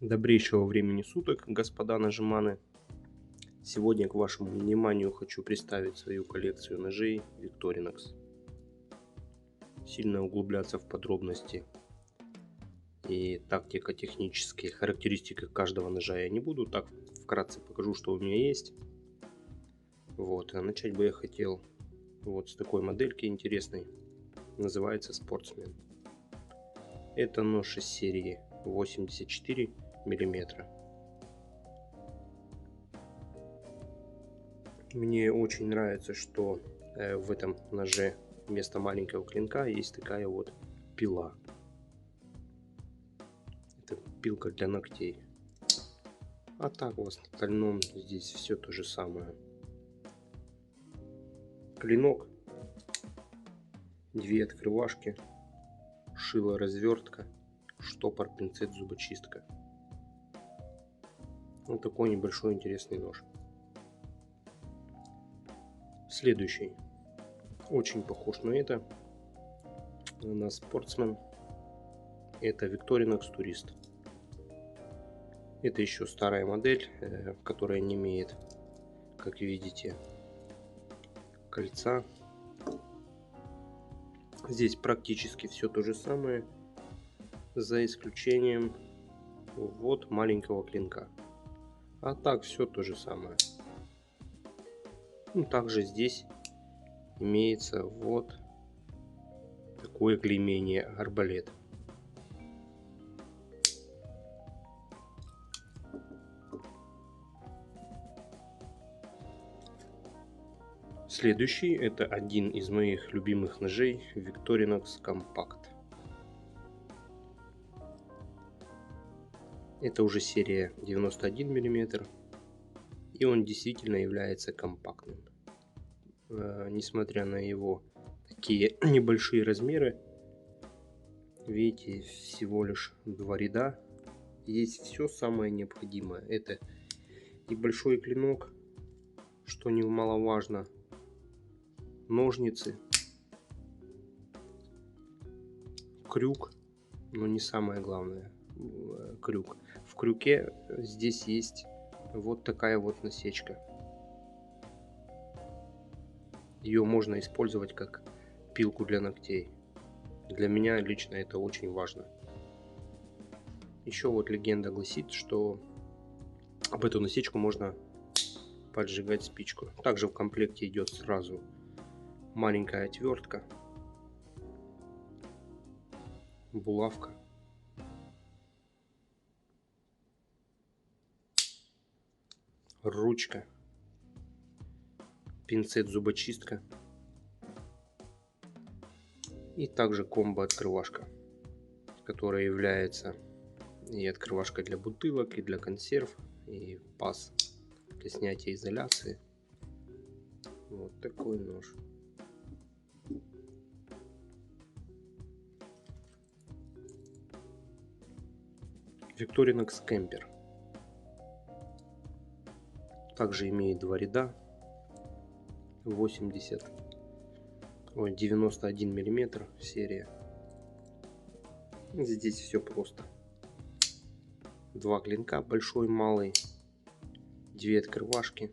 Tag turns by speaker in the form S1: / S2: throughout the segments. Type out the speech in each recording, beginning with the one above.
S1: Добрейшего времени суток, господа ножеманы. Сегодня к вашему вниманию хочу представить свою коллекцию ножей Victorinox. Сильно углубляться в подробности и тактико-технические характеристики каждого ножа я не буду. Так вкратце покажу, что у меня есть. А начать бы я хотел с такой модельки интересной. Называется Sportsman. Это нож из серии 84 миллиметра. Мне очень нравится, что в этом ноже вместо маленького клинка есть такая вот пила. Это пилка для ногтей. А так в остальном здесь все то же самое. Клинок, две открывашки, шило, развертка, штопор, пинцет, зубочистка. Вот такой небольшой интересный нож. Следующий очень похож на на Sportsman. Это Victorinox Tourist. Это еще старая модель, которая не имеет, как видите, кольца. Здесь практически все то же самое, за исключением маленького клинка. А так все то же самое. Также здесь имеется такое клеймение арбалет. Следующий это один из моих любимых ножей Victorinox Compact. Это уже серия 91 мм, и он действительно является компактным. Несмотря на его такие небольшие размеры, видите, всего лишь два ряда, есть все самое необходимое. Это и большой клинок, что немаловажно, ножницы, крюк, но не самое главное, крюк. В крюке здесь есть вот такая вот насечка. Ее можно использовать как пилку для ногтей. Для меня лично это очень важно. Еще легенда гласит, что об эту насечку можно поджигать спичку. Также в комплекте идет сразу маленькая отвертка, булавка, ручка, пинцет, зубочистка и также комбо-открывашка, которая является и открывашкой для бутылок, и для консерв, и паз для снятия изоляции. Вот такой нож. Victorinox Kemper. Также имеет два ряда. 91 миллиметр серия. Здесь все просто. Два клинка, большой, малый, две открывашки,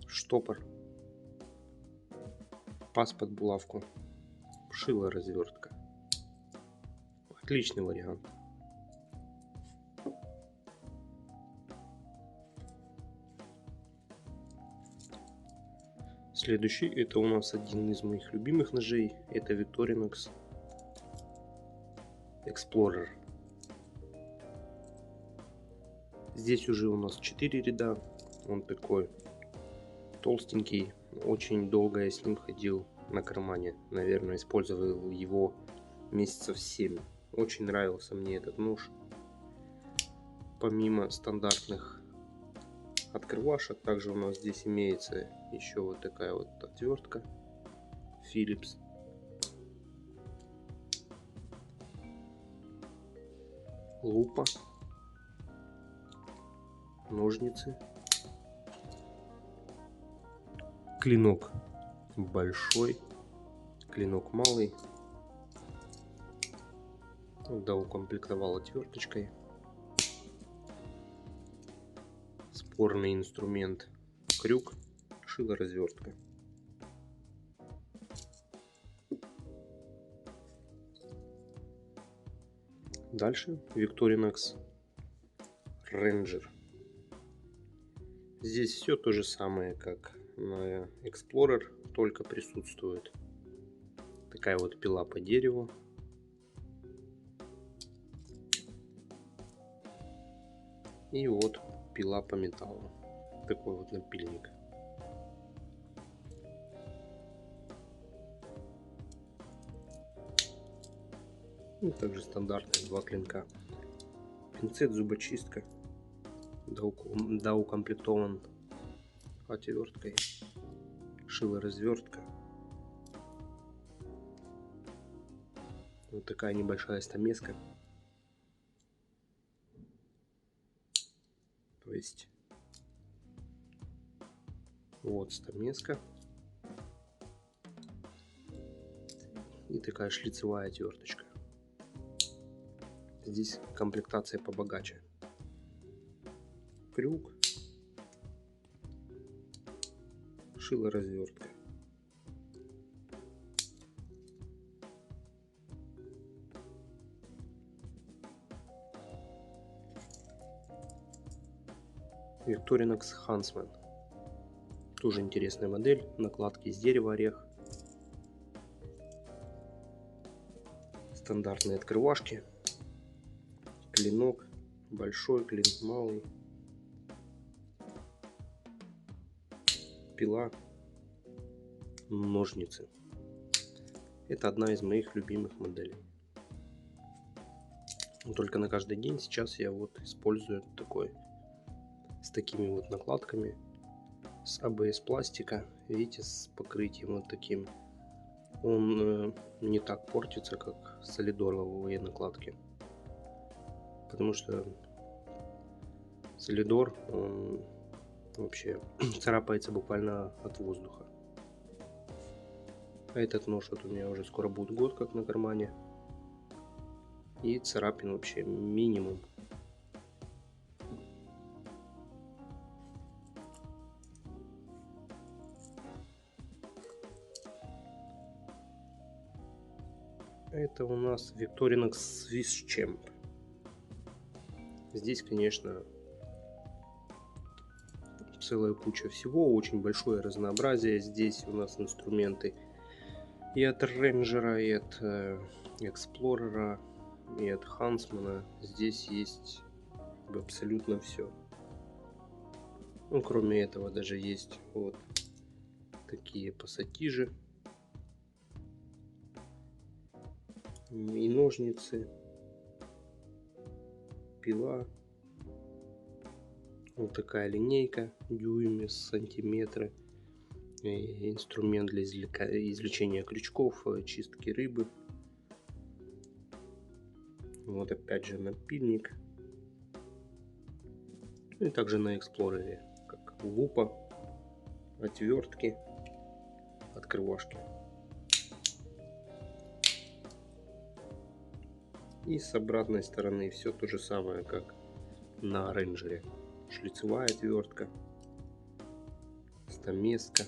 S1: штопор, паз под булавку, шило, развертка. Отличный вариант. Следующий это у нас один из моих любимых ножей. Это Victorinox Explorer. Здесь уже у нас 4 ряда. Он такой толстенький. Очень долго я с ним ходил на кармане. Наверное, использовал его месяцев 7. Очень нравился мне этот нож. Помимо стандартных открывашек, также у нас здесь имеется еще вот такая вот отвертка Phillips. Лупа, ножницы, клинок большой, клинок малый, Доукомплектовал отверточкой. Спорный инструмент крюк, шило-развертка. Дальше Victorinox Ranger. Здесь все то же самое, как на Explorer, только присутствует такая вот пила по дереву. И вот пила по металлу. Такой вот напильник. И также стандартные два клинка. Пинцет, зубочистка. Доукомплектован отверткой. Шило-развертка. Вот такая небольшая стамеска. То есть вот стамеска. И такая шлицевая отверточка. Здесь комплектация побогаче. Крюк. Шило-развертка. Victorinox Huntsman. Тоже интересная модель. Накладки из дерева, орех. Стандартные открывашки. Клинок. Большой клин, малый. Пила. Ножницы. Это одна из моих любимых моделей. Только на каждый день сейчас я вот использую такой. С такими вот накладками. С ABS пластика. Видите, с покрытием вот таким. Он не так портится, как солидоровые накладки. Потому что солидор, он вообще царапается буквально от воздуха. А этот нож вот у меня уже скоро будет год как на кармане. И царапин вообще минимум. Это у нас Victorinox Swiss Champ. Здесь, конечно, целая куча всего, очень большое разнообразие. Здесь у нас инструменты и от Ranger, и от Explorer, и от Huntsman. Здесь есть абсолютно все. Ну, кроме этого, даже есть вот такие пассатижи. И ножницы, пила, вот такая линейка, дюймы, сантиметры, и инструмент для извлечения крючков, чистки рыбы. Вот опять же напильник. И также на Explorer, как лупа, отвертки, открывашки. И с обратной стороны все то же самое, как на Ranger. Шлицевая отвертка, стамеска.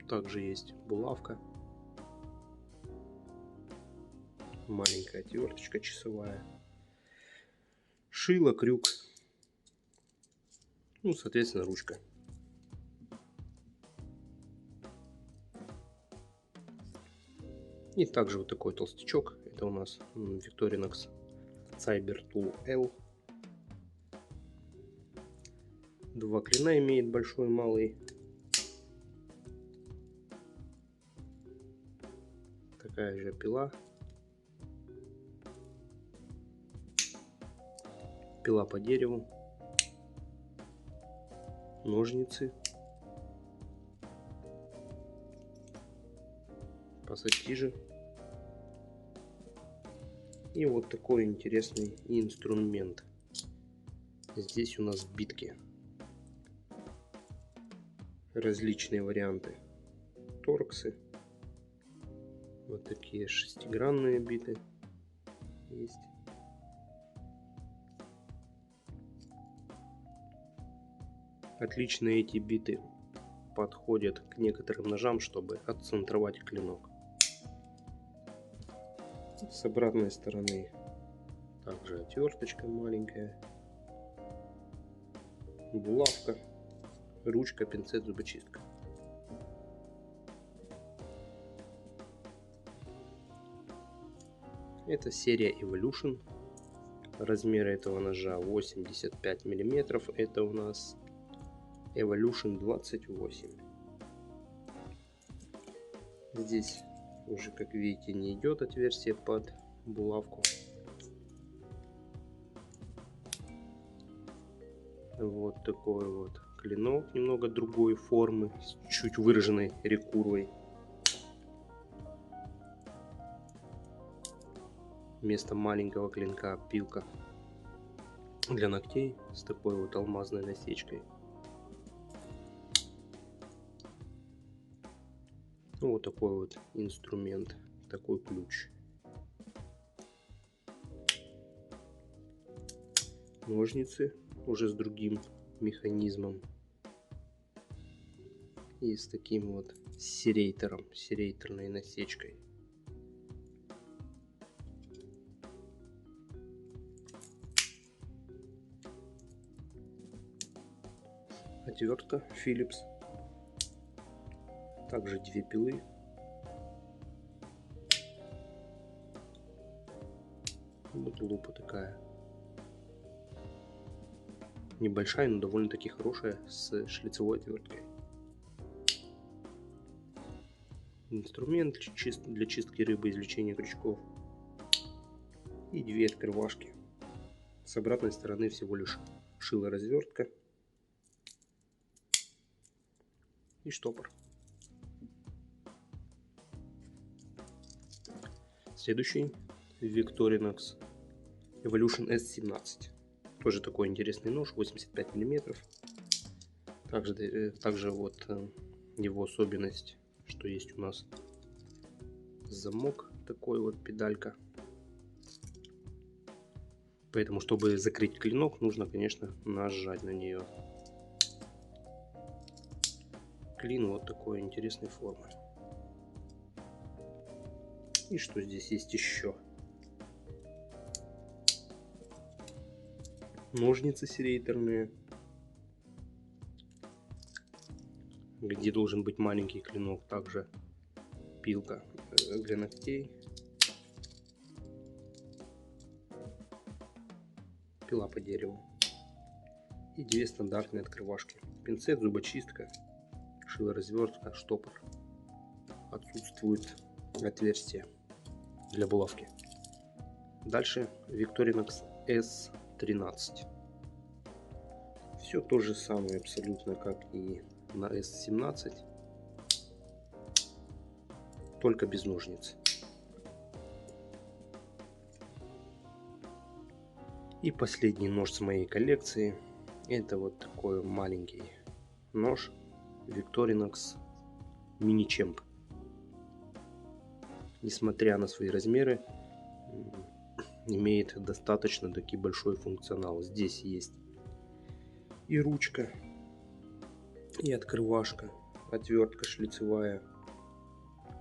S1: Также есть булавка, маленькая отверточка часовая, шило, крюк, ну, соответственно, ручка. И также вот такой толстячок. Это у нас Victorinox Cyber Tool L. Два клина имеет, большой и малый. Такая же пила. Пила по дереву. Ножницы. Пассатижи. И вот такой интересный инструмент. Здесь у нас битки. Различные варианты. Торксы. Вот такие шестигранные биты есть. Отлично эти биты подходят к некоторым ножам, чтобы отцентровать клинок. С обратной стороны также отверточка маленькая, булавка, ручка, пинцет, зубочистка. Это серия Evolution. Размеры этого ножа 85 миллиметров. Это у нас Evolution 28. Здесь уже, как видите, не идет отверстие под булавку. Вот такой вот клинок, немного другой формы, с чуть выраженной рекурвой. Вместо маленького клинка пилка для ногтей с такой вот алмазной насечкой. Ну, вот такой вот инструмент, такой ключ. Ножницы уже с другим механизмом и с таким вот серейтором, серейторной насечкой. Отвертка Phillips. Также две пилы. Вот лупа такая. Небольшая, но довольно-таки хорошая, с шлицевой отверткой. Инструмент для чистки рыбы, извлечения крючков. И две открывашки. С обратной стороны всего лишь шило-развертка и штопор. Следующий Victorinox Evolution S17. Тоже такой интересный нож, 85 миллиметров. Также вот его особенность, что есть у нас замок, такой вот педалька. Поэтому, чтобы закрыть клинок, нужно, конечно, нажать на нее. Клин вот такой интересной формы. И что здесь есть еще? Ножницы серейторные, где должен быть маленький клинок. Также пилка для ногтей, пила по дереву и две стандартные открывашки. Пинцет, зубочистка, шило-развертка, штопор. Отсутствует отверстие для булавки. Дальше Victorinox S13. Все то же самое абсолютно, как и на S17, только без ножниц. И последний нож с моей коллекции. Это вот такой маленький нож Victorinox Mini Champ. Несмотря на свои размеры, имеет достаточно таки большой функционал. Здесь есть и ручка, и открывашка, отвертка шлицевая,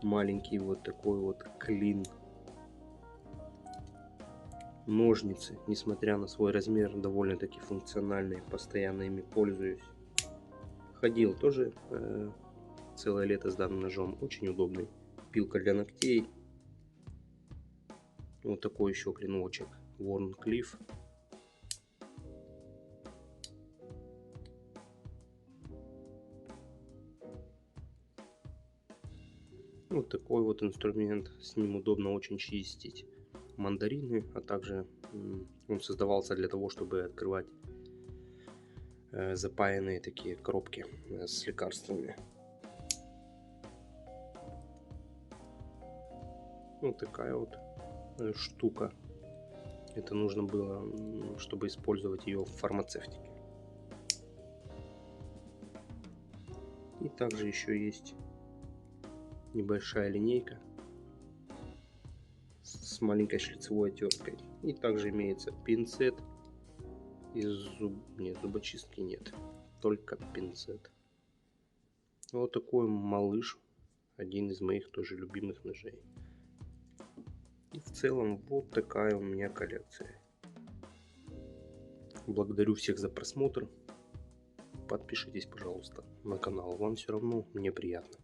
S1: маленький вот такой вот клин, ножницы, несмотря на свой размер, довольно-таки функциональные, постоянно ими пользуюсь. Ходил тоже целое лето с данным ножом, очень удобный. Пилка для ногтей. Вот такой еще клиночек Wharncliffe. Вот такой вот инструмент. С ним удобно очень чистить мандарины, а также он создавался для того, чтобы открывать запаянные такие коробки с лекарствами. Вот такая вот штука. Это нужно было, чтобы использовать ее в фармацевтике. И также еще есть небольшая линейка с маленькой шлицевой отверткой. И также имеется пинцет и нет, зубочистки нет, только пинцет. Вот такой малыш, один из моих тоже любимых ножей. И в целом вот такая у меня коллекция. Благодарю всех за просмотр. Подпишитесь, пожалуйста, на канал. Вам все равно, мне приятно.